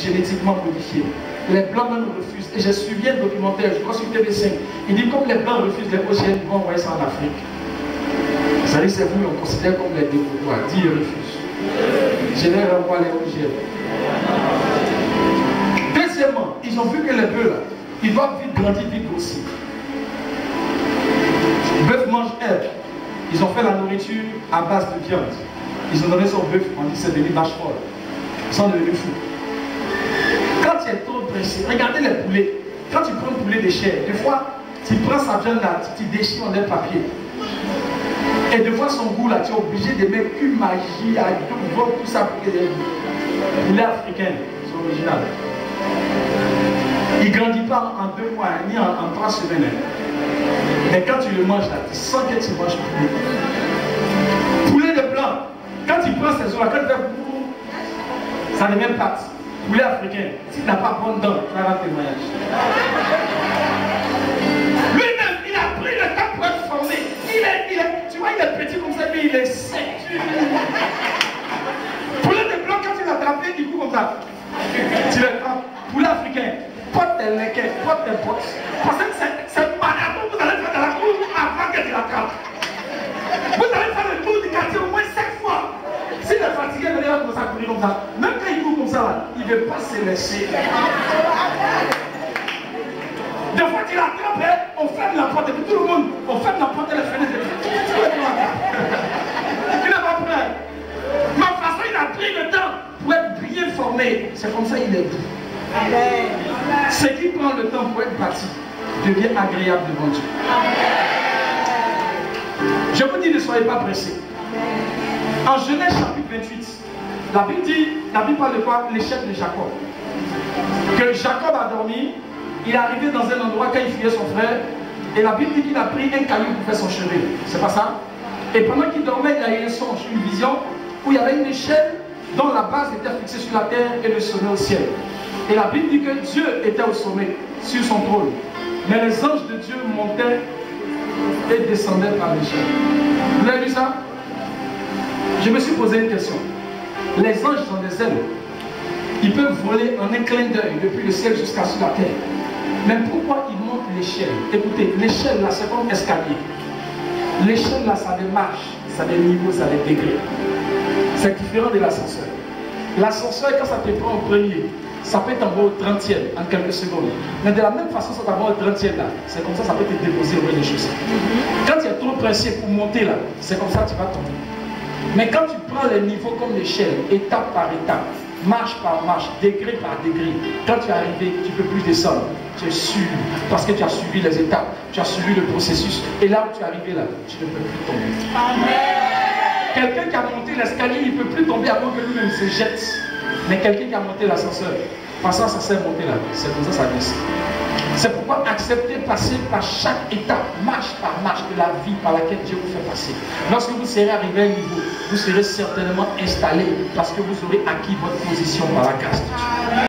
génétiquement modifiés. Les Blancs même refusent. Et j'ai suivi un documentaire, je crois sur TV5. Il dit comme les Blancs refusent les OGM, ils vont envoyer ça en Afrique. Vous savez, c'est vous, on considère comme les défoutoirs. Dis, ils refusent. Je les renvoie les OGM. Deuxièmement, ils ont vu que les bœufs là, ils doivent vite grandir, vite aussi. Le bœuf mange herbe. Ils ont fait la nourriture à base de viande. Ils ont donné son bœuf, on dit c'est devenu vache folle. Ils sont devenus fous. Quand tu es trop pressé, regardez les poulets. Quand tu prends un poulet de chair, des fois, tu prends sa viande là, tu déchires en un papier. Et de voir son goût là, tu es obligé de mettre une magie, à tout ça pour que les poulets africains sont originaux. Il ne grandit pas en 2 mois, ni en 3 semaines. Mais quand tu le manges là, tu sens que tu manges poulet. Poulet de blanc, quand tu prends ces os-là, quand tu fais ça devient pâte. Poulet africain, si tu n'as pas bonne dent, tu vas avoir témoignage. Lui-même, il a pris le temps pour être formé. Tu vois, il est petit comme ça, mais il est sec. Poulet de blanc, quand tu l'attrapes, il court comme ça. Tu le prends. Poulet africain, porte tes lequets, porte tes bottes. Parce que c'est marathon, vous allez faire dans la cour avant que tu l'attrapes. Vous allez faire le tour du quartier au moins 5 fois. S'il est fatigué, vous allez commencer à courir comme ça. Même quand il court comme ça, là, il ne veut pas se laisser. Des fois, tu l'attrapes, on ferme la porte, et puis tout le monde, on ferme la porte et les fenêtres. Il n'est pas prêt. Mais de toute façon, il a pris le temps pour être bien formé. C'est comme ça qu'il est doux. Ce qui prend le temps pour être bâti devient agréable devant Dieu. Je vous dis, ne soyez pas pressés. En Genèse chapitre 28, la Bible parle de quoi? L'échec de Jacob. Que Jacob a dormi, il est arrivé dans un endroit quand il fuyait son frère, et la Bible dit qu'il a pris un caillou pour faire son chevet. C'est pas ça? Et pendant qu'il dormait, il a eu un songe, une vision, où il y avait une échelle dont la base était fixée sur la terre et le sommet au ciel. Et la Bible dit que Dieu était au sommet, sur son trône. Mais les anges de Dieu montaient et descendaient par l'échelle. Vous avez vu ça? Je me suis posé une question. Les anges ont des ailes. Ils peuvent voler en un clin d'œil depuis le ciel jusqu'à sur la terre. Mais pourquoi ils montent l'échelle? Écoutez, l'échelle là, c'est comme un escalier. L'échelle là, ça a des marches, ça a des niveaux, ça a des degrés. C'est différent de l'ascenseur. L'ascenseur, quand ça te prend au premier, ça peut t'envoyer au 30e en quelques secondes. Mais de la même façon, ça t'envoie au 30e là. C'est comme ça ça peut te déposer au rez-de-chaussée. Quand tu es trop pressé pour monter là, c'est comme ça que tu vas tomber. Mais quand tu prends les niveaux comme l'échelle, étape par étape, marche par marche, degré par degré, quand tu es arrivé, tu ne peux plus descendre. Tu es sûr, parce que tu as suivi les étapes, tu as suivi le processus. Et là où tu es arrivé là, tu ne peux plus tomber. Amen. Quelqu'un qui a monté l'escalier, il ne peut plus tomber avant que lui-même se jette. Mais quelqu'un qui a monté l'ascenseur, passant ça s'est monté là, c'est comme ça glisse. C'est pourquoi accepter passer par chaque étape, marche par marche de la vie par laquelle Dieu vous fait passer. Lorsque vous serez arrivé à un niveau, vous serez certainement installé parce que vous aurez acquis votre position par la grâce de Dieu.